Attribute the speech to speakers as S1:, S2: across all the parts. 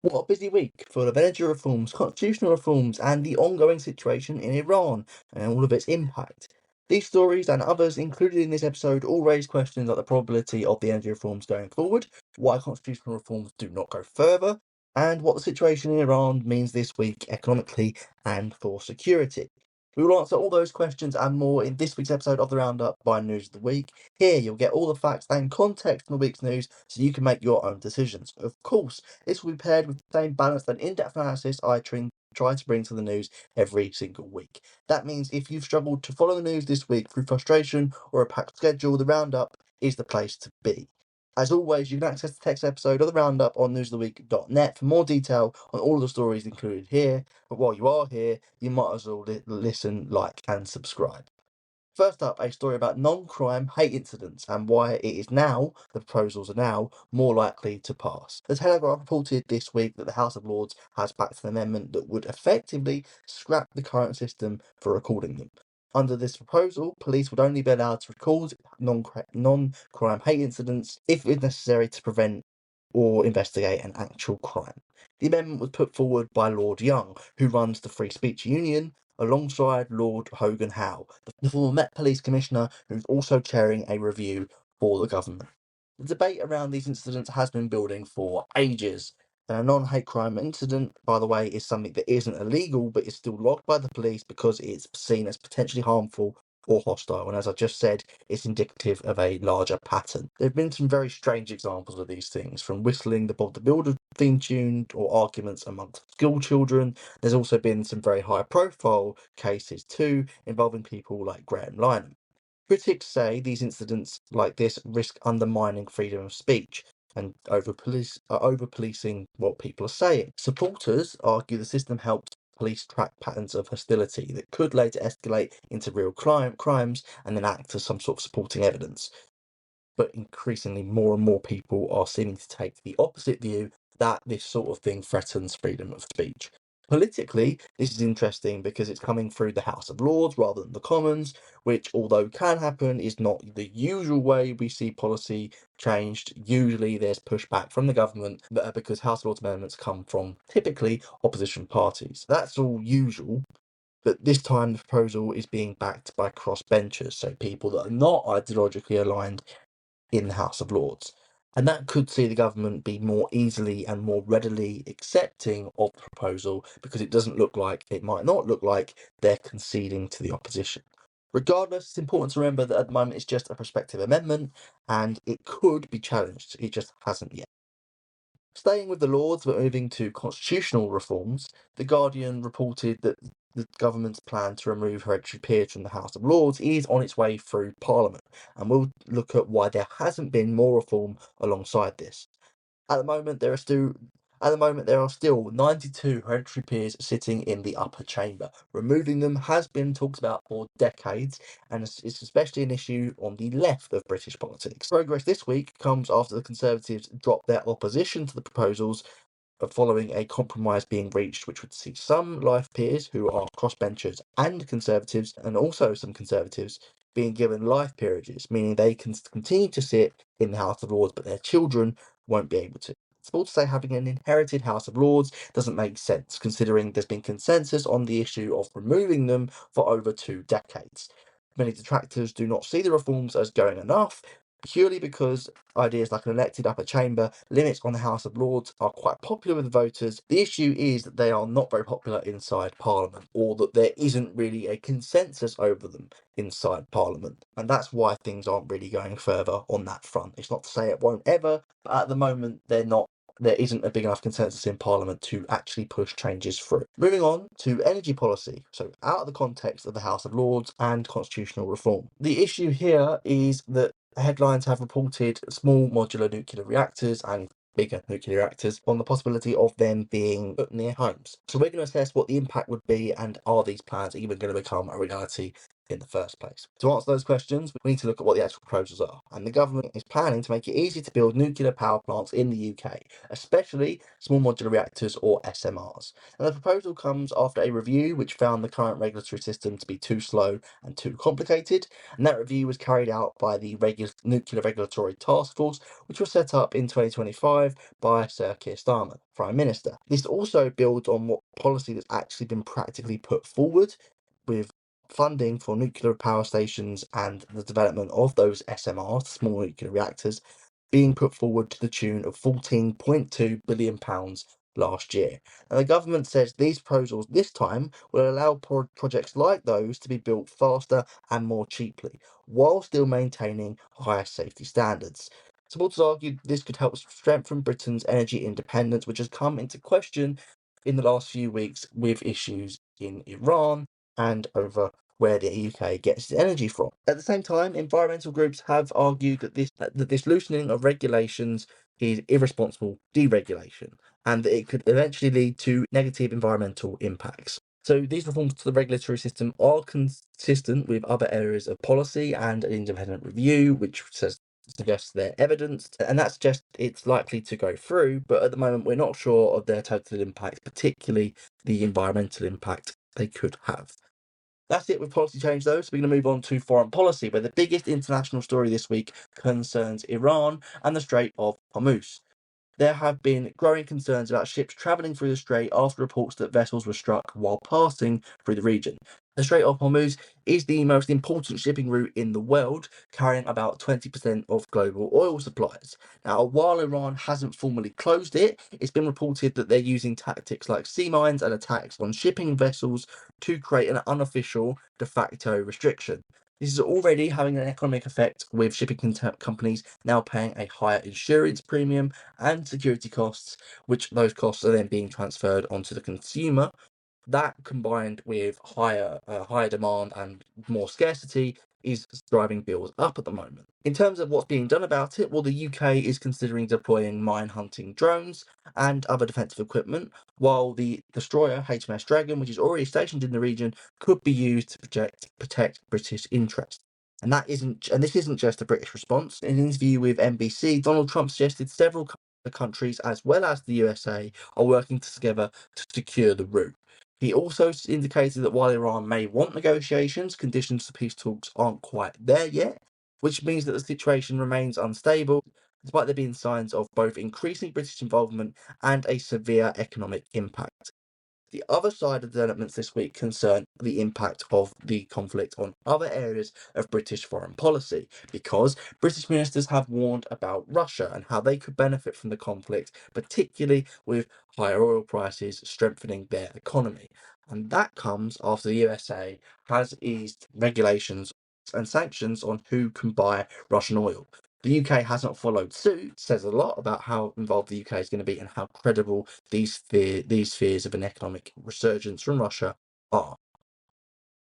S1: What a busy week full of energy reforms, constitutional reforms, and the ongoing situation in Iran and all of its impact. These stories and others included in this episode all raise questions like the probability of the energy reforms going forward, why constitutional reforms do not go further, and what the situation in Iran means this week economically and for security. We will answer all those questions and more in this week's episode of the Roundup by News of the Week. Here you'll get all the facts and context from the week's news so you can make your own decisions. Of course, this will be paired with the same balanced and in-depth analysis I try to bring to the news every single week. That means if you've struggled to follow the news this week through frustration or a packed schedule, the Roundup is the place to be. As always, you can access the text episode of the Roundup on newsoftheweek.net for more detail on all of the stories included here. But while you are here, you might as well listen, like, and subscribe. First up, a story about non-crime hate incidents and why the proposals are now more likely to pass. The Telegraph reported this week that the House of Lords has backed an amendment that would effectively scrap the current system for recording them. Under this proposal, police would only be allowed to record non-crime hate incidents if it's necessary to prevent or investigate an actual crime. The amendment was put forward by Lord Young, who runs the Free Speech Union, alongside Lord Hogan Howe, the former Met Police Commissioner, who's also chairing a review for the government. The debate around these incidents has been building for ages. And a non-hate crime incident, by the way, is something that isn't illegal but is still logged by the police because it's seen as potentially harmful or hostile. And as I just said, it's indicative of a larger pattern. There have been some very strange examples of these things, from whistling the Bob the Builder theme tune or arguments amongst school children. There's also been some very high-profile cases too, involving people like Graham Lynham. Critics say these incidents like this risk undermining freedom of speech and over-policing what people are saying. Supporters argue the system helps police track patterns of hostility that could later escalate into real crimes and then act as some sort of supporting evidence. But increasingly, more and more people are seeming to take the opposite view that this sort of thing threatens freedom of speech. Politically, this is interesting because it's coming through the House of Lords rather than the Commons, which, although can happen, is not the usual way we see policy changed. Usually there's pushback from the government because House of Lords amendments come from typically opposition parties. That's all usual, but this time the proposal is being backed by crossbenchers, so people that are not ideologically aligned in the House of Lords. And that could see the government be more easily and more readily accepting of the proposal because it might not look like they're conceding to the opposition. Regardless, it's important to remember that at the moment it's just a prospective amendment and it could be challenged. It just hasn't yet. Staying with the Lords, but moving to constitutional reforms, The Guardian reported that the government's plan to remove hereditary peers from the House of Lords is on its way through Parliament, and we'll look at why there hasn't been more reform alongside this. At the moment, there are still 92 hereditary peers sitting in the upper chamber. Removing them has been talked about for decades, and it's especially an issue on the left of British politics. Progress this week comes after the Conservatives dropped their opposition to the proposals following a compromise being reached, which would see some life peers who are crossbenchers and Conservatives, and also some Conservatives, being given life peerages, meaning they can continue to sit in the House of Lords, but their children won't be able to. It's bold to say having an inherited House of Lords doesn't make sense, considering there's been consensus on the issue of removing them for over 2 decades. Many detractors do not see the reforms as going enough, purely because ideas like an elected upper chamber, limits on the House of Lords are quite popular with voters. The issue is that they are not very popular inside Parliament, or that there isn't really a consensus over them inside Parliament. And that's why things aren't really going further on that front. It's not to say it won't ever, but at the moment there isn't a big enough consensus in Parliament to actually push changes through. Moving on to energy policy, so out of the context of the House of Lords and constitutional reform. The issue here is that headlines have reported small modular nuclear reactors and bigger nuclear reactors on the possibility of them being put near homes. So we're going to assess what the impact would be and are these plans even going to become a reality in the first place? To answer those questions, we need to look at what the actual proposals are. And the government is planning to make it easier to build nuclear power plants in the UK, especially small modular reactors or SMRs. And the proposal comes after a review which found the current regulatory system to be too slow and too complicated. And that review was carried out by the Nuclear Regulatory Task Force, which was set up in 2025 by Sir Keir Starmer, Prime Minister. This also builds on what policy that's actually been practically put forward, with funding for nuclear power stations and the development of those SMRs, small nuclear reactors, being put forward to the tune of £14.2 billion last year. And the government says these proposals this time will allow projects like those to be built faster and more cheaply, while still maintaining higher safety standards. Supporters argue this could help strengthen Britain's energy independence, which has come into question in the last few weeks with issues in Iran and over where the UK gets its energy from. At the same time, environmental groups have argued that this loosening of regulations is irresponsible deregulation, and that it could eventually lead to negative environmental impacts. So these reforms to the regulatory system are consistent with other areas of policy and an independent review, which suggests their evidence, and that suggests it's likely to go through, but at the moment we're not sure of their total impact, particularly the environmental impact they could have. That's it with policy change, though. So we're going to move on to foreign policy, where the biggest international story this week concerns Iran and the Strait of Hormuz. There have been growing concerns about ships travelling through the strait after reports that vessels were struck while passing through the region. The Strait of Hormuz is the most important shipping route in the world, carrying about 20% of global oil supplies. Now, while Iran hasn't formally closed it, it's been reported that they're using tactics like sea mines and attacks on shipping vessels to create an unofficial de facto restriction. This is already having an economic effect, with shipping companies now paying a higher insurance premium and security costs, which those costs are then being transferred onto the consumer. That, combined with higher demand and more scarcity, is driving bills up at the moment. In terms of what's being done about it, well, the UK is considering deploying mine hunting drones and other defensive equipment, while the destroyer HMS Dragon, which is already stationed in the region, could be used to protect British interests. And this isn't just a British response. In an interview with NBC, Donald Trump suggested several countries, as well as the USA, are working together to secure the route. He also indicated that while Iran may want negotiations, conditions for peace talks aren't quite there yet, which means that the situation remains unstable, despite there being signs of both increasing British involvement and a severe economic impact. The other side of developments this week concern the impact of the conflict on other areas of British foreign policy, because British ministers have warned about Russia and how they could benefit from the conflict, particularly with higher oil prices strengthening their economy. And that comes after the USA has eased regulations and sanctions on who can buy Russian oil. The UK hasn't followed suit, says a lot about how involved the UK is going to be and how credible these fears of an economic resurgence from Russia are.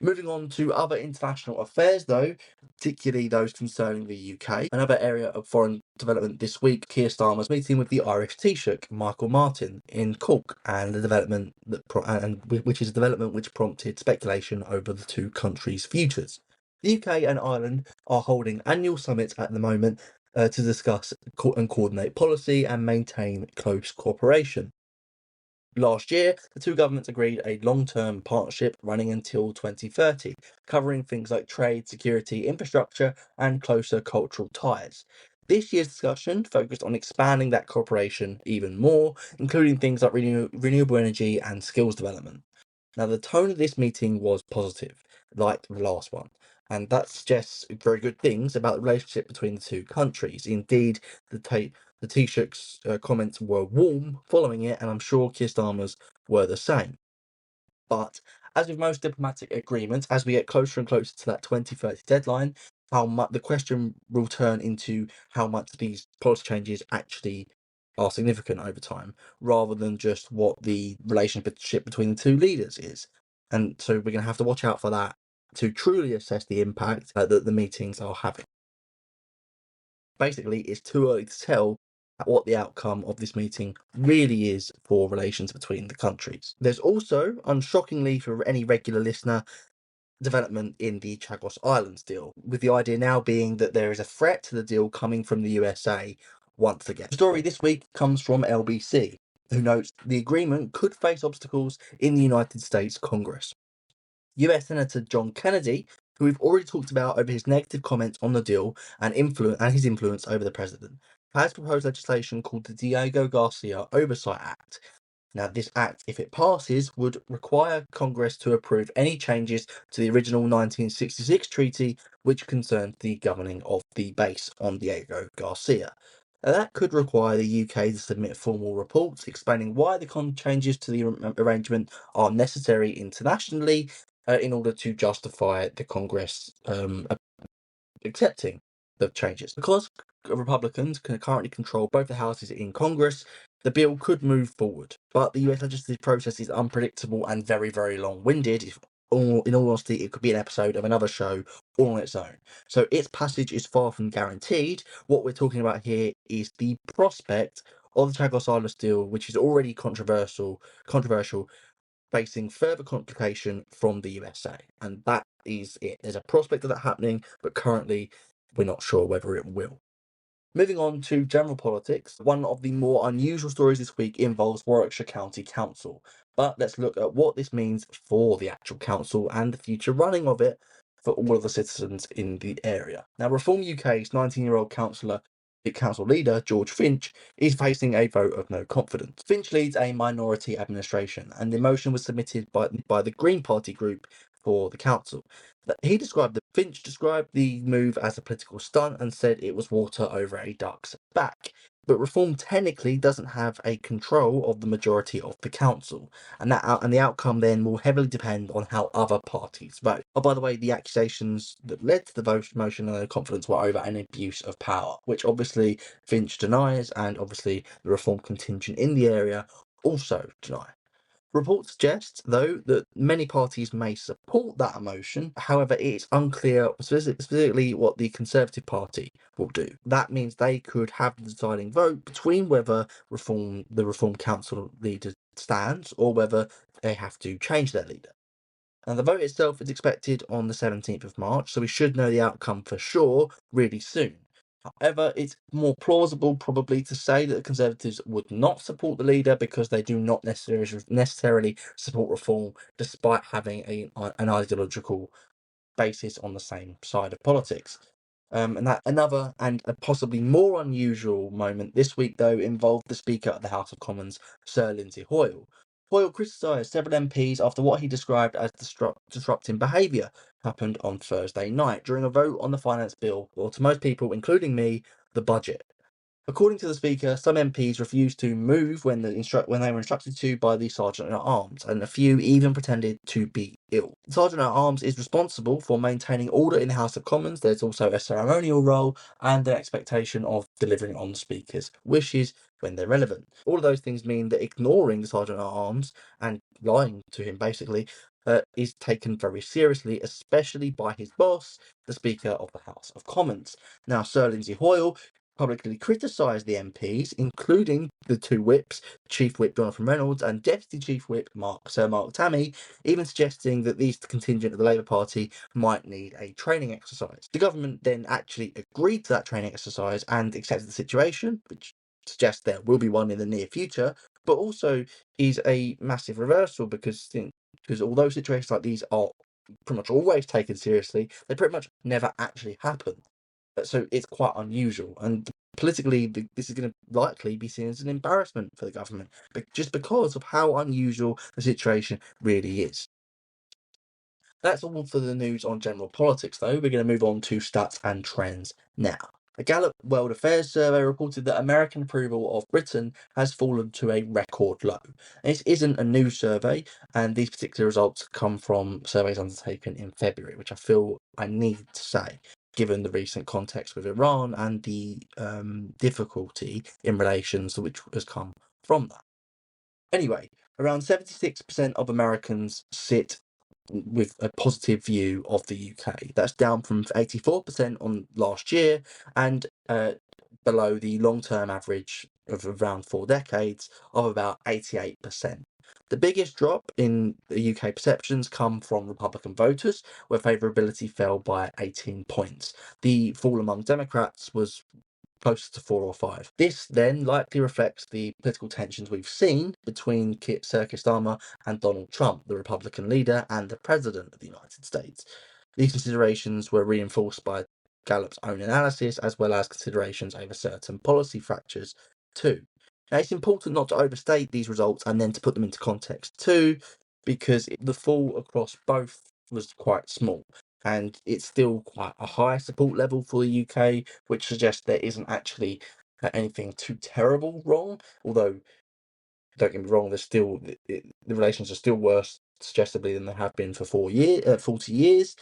S1: Moving on to other international affairs, though, particularly those concerning the UK. Another area of foreign development this week, Keir Starmer's meeting with the Irish Taoiseach, Michael Martin, in Cork, and the development which is a development which prompted speculation over the two countries' futures. The UK and Ireland are holding annual summits at the moment to discuss and coordinate policy and maintain close cooperation. Last year, the two governments agreed a long-term partnership running until 2030, covering things like trade, security, infrastructure, and closer cultural ties. This year's discussion focused on expanding that cooperation even more, including things like renewable energy and skills development. Now, the tone of this meeting was positive, like the last one, and that suggests very good things about the relationship between the two countries. Indeed, the Taoiseach's comments were warm following it, and I'm sure Keir Starmer's were the same. But as with most diplomatic agreements, as we get closer and closer to that 2030 deadline, the question will turn into how much these policy changes actually are significant over time, rather than just what the relationship between the two leaders is. And so we're going to have to watch out for that to truly assess the impact that the meetings are having. Basically, it's too early to tell what the outcome of this meeting really is for relations between the countries. There's also, unshockingly for any regular listener, development in the Chagos Islands deal, with the idea now being that there is a threat to the deal coming from the USA once again. The story this week comes from LBC, who notes the agreement could face obstacles in the United States Congress. US Senator John Kennedy, who we've already talked about over his negative comments on the deal and his influence over the president, has proposed legislation called the Diego Garcia Oversight Act. Now, this act, if it passes, would require Congress to approve any changes to the original 1966 treaty, which concerned the governing of the base on Diego Garcia. Now, that could require the UK to submit formal reports explaining why the changes to the arrangement are necessary internationally in order to justify the Congress accepting the changes. Because Republicans can currently control both the houses in Congress, the bill could move forward. But the US legislative process is unpredictable and very, very long-winded. In all honesty, it could be an episode of another show all on its own. So its passage is far from guaranteed. What we're talking about here is the prospect of the Chagos Islands deal, which is already controversial, facing further complication from the USA. And that is it. There's a prospect of that happening, but currently we're not sure whether it will. Moving on to general politics, one of the more unusual stories this week involves Warwickshire County Council. But let's look at what this means for the actual council and the future running of it for all of the citizens in the area. Now, Reform UK's 19-year-old council leader, George Finch, is facing a vote of no confidence. Finch leads a minority administration, and the motion was submitted by the Green Party group for the council. Finch described the move as a political stunt and said it was water over a duck's back. But Reform technically doesn't have a control of the majority of the council, and the outcome then will heavily depend on how other parties vote. Oh, by the way, the accusations that led to the motion and the confidence were over an abuse of power, which obviously Finch denies, and obviously the Reform contingent in the area also deny. Reports suggest, though, that many parties may support that motion. However, it's unclear specifically what the Conservative Party will do. That means they could have the deciding vote between whether the Reform Council leader stands or whether they have to change their leader. And the vote itself is expected on the 17th of March, so we should know the outcome for sure really soon. However, it's more plausible probably to say that the Conservatives would not support the leader because they do not necessarily support reform, despite having an ideological basis on the same side of politics. And that another and a possibly more unusual moment this week, though, involved the Speaker of the House of Commons, Sir Lindsay Hoyle. Hoyle criticised several MPs after what he described as disrupting behaviour happened on Thursday night during a vote on the finance bill, or to most people, including me, the budget. According to the Speaker, some MPs refused to move when they were instructed to by the Sergeant-at-Arms, and a few even pretended to be ill. The Sergeant-at-Arms is responsible for maintaining order in the House of Commons. There's also a ceremonial role and an expectation of delivering on the Speaker's wishes when they're relevant. All of those things mean that ignoring the Sergeant-at-Arms and lying to him, basically, is taken very seriously, especially by his boss, the Speaker of the House of Commons. Now, Sir Lindsay Hoyle publicly criticised the MPs, including the two whips, Chief Whip Jonathan Reynolds and Deputy Chief Whip Sir Mark Tammy, even suggesting that these contingent of the Labour Party might need a training exercise. The government then actually agreed to that training exercise and accepted the situation, which suggests there will be one in the near future, but also is a massive reversal because although situations like these are pretty much always taken seriously, they pretty much never actually happen. So it's quite unusual, and politically, this is going to likely be seen as an embarrassment for the government, just because of how unusual the situation really is. That's all for the news on general politics, though. We're going to move on to stats and trends now. A Gallup World Affairs survey reported that American approval of Britain has fallen to a record low. This isn't a new survey, and these particular results come from surveys undertaken in February, which I feel I need to say, given the recent context with Iran and the difficulty in relations which has come from that. Anyway, around 76% of Americans sit with a positive view of the UK. That's down from 84% on last year and below the long-term average of around 4 decades of about 88%. The biggest drop in the UK perceptions come from Republican voters, where favourability fell by 18 points. The fall among Democrats was closer to 4 or 5. This then likely reflects the political tensions we've seen between Sir Keir Starmer and Donald Trump, the Republican leader and the President of the United States. These considerations were reinforced by Gallup's own analysis, as well as considerations over certain policy fractures too. Now, it's important not to overstate these results and then to put them into context too, because the fall across both was quite small. And it's still quite a high support level for the UK, which suggests there isn't actually anything too terrible wrong. Although, don't get me wrong, there's still the relations are still worse, suggestively, than they have been for 40 years.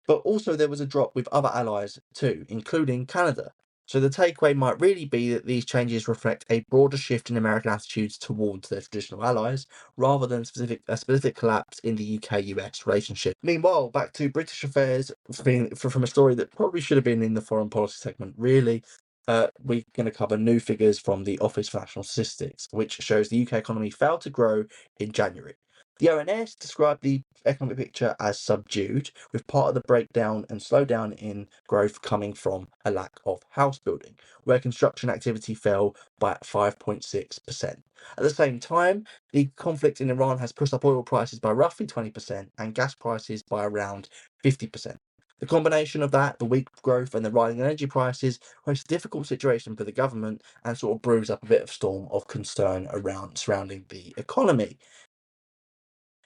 S1: But also there was a drop with other allies too, including Canada. So the takeaway might really be that these changes reflect a broader shift in American attitudes towards their traditional allies, rather than a specific collapse in the UK-US relationship. Meanwhile, back to British affairs, from a story that probably should have been in the foreign policy segment, really. We're going to cover new figures from the Office for National Statistics, which shows the UK economy failed to grow in January. The ONS described the economic picture as subdued, with part of the breakdown and slowdown in growth coming from a lack of house building, where construction activity fell by 5.6%. At the same time, the conflict in Iran has pushed up oil prices by roughly 20% and gas prices by around 50%. The combination of that, the weak growth and the rising energy prices, creates a difficult situation for the government and sort of brews up a bit of storm of concern surrounding the economy.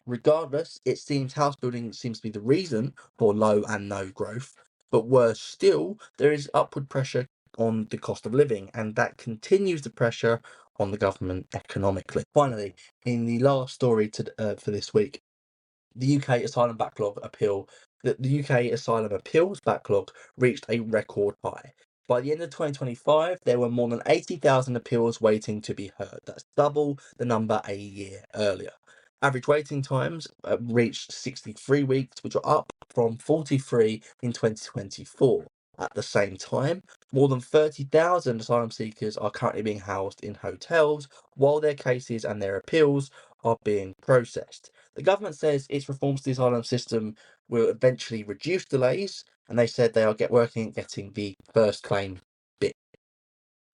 S1: Regardless, it seems house building seems to be the reason for low and no growth, but worse still, there is upward pressure on the cost of living, and that continues the pressure on the government economically. Finally, in the last story for this week, the UK asylum appeals backlog reached a record high. By the end of 2025, there were more than 80,000 appeals waiting to be heard. That's double the number a year earlier. Average waiting times reached 63 weeks, which are up from 43 in 2024. At the same time, more than 30,000 asylum seekers are currently being housed in hotels while their cases and their appeals are being processed. The government says its reforms to the asylum system will eventually reduce delays, and they said they are working at getting the first claim bit,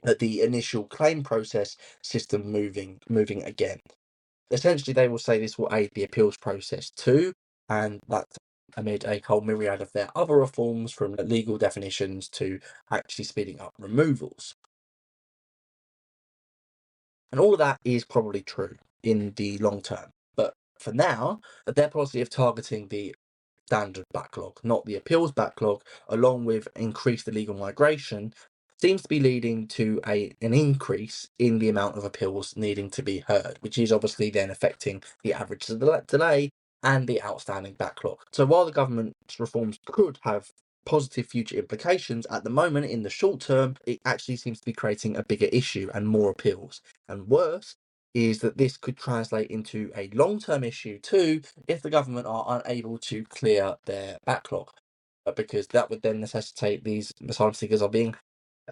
S1: at the initial claim process system moving again. Essentially, they will say this will aid the appeals process too, and that's amid a whole myriad of their other reforms, from legal definitions to actually speeding up removals. And all of that is probably true in the long term. But for now, their policy of targeting the standard backlog, not the appeals backlog, along with increased illegal migration, seems to be leading to an increase in the amount of appeals needing to be heard, which is obviously then affecting the average delay and the outstanding backlog. So while the government's reforms could have positive future implications, at the moment, in the short term, it actually seems to be creating a bigger issue and more appeals. And worse is that this could translate into a long-term issue too if the government are unable to clear their backlog, because that would then necessitate these asylum seekers are being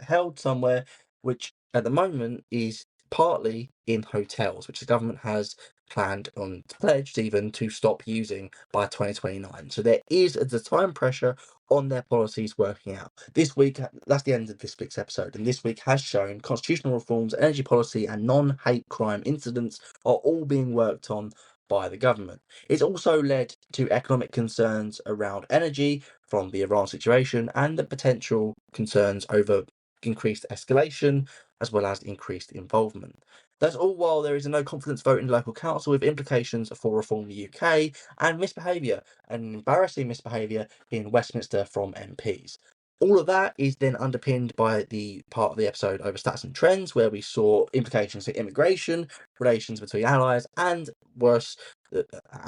S1: held somewhere, which at the moment is partly in hotels, which the government has planned on, pledged even, to stop using by 2029. So there is a time pressure on their policies working out. This week, that's the end of this week's episode, and this week has shown constitutional reforms, energy policy, and non-hate crime incidents are all being worked on by the government. It's also led to economic concerns around energy from the Iran situation and the potential concerns over increased escalation as well as increased involvement. That's all while there is a no confidence vote in local council, with implications for reform in the UK and misbehaviour, and embarrassing misbehaviour in Westminster from MPs. All of that is then underpinned by the part of the episode over stats and trends, where we saw implications for immigration, relations between allies, and worse,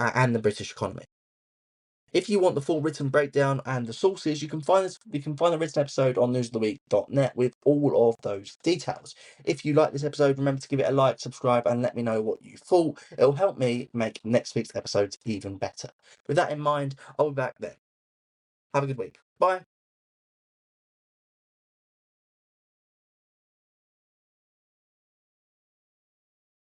S1: and the British economy. If you want the full written breakdown and the sources, you can find the written episode on newsoftheweek.net with all of those details. If you like this episode, remember to give it a like, subscribe, and let me know what you thought. It'll help me make next week's episodes even better. With that in mind, I'll be back then. Have a good week. Bye.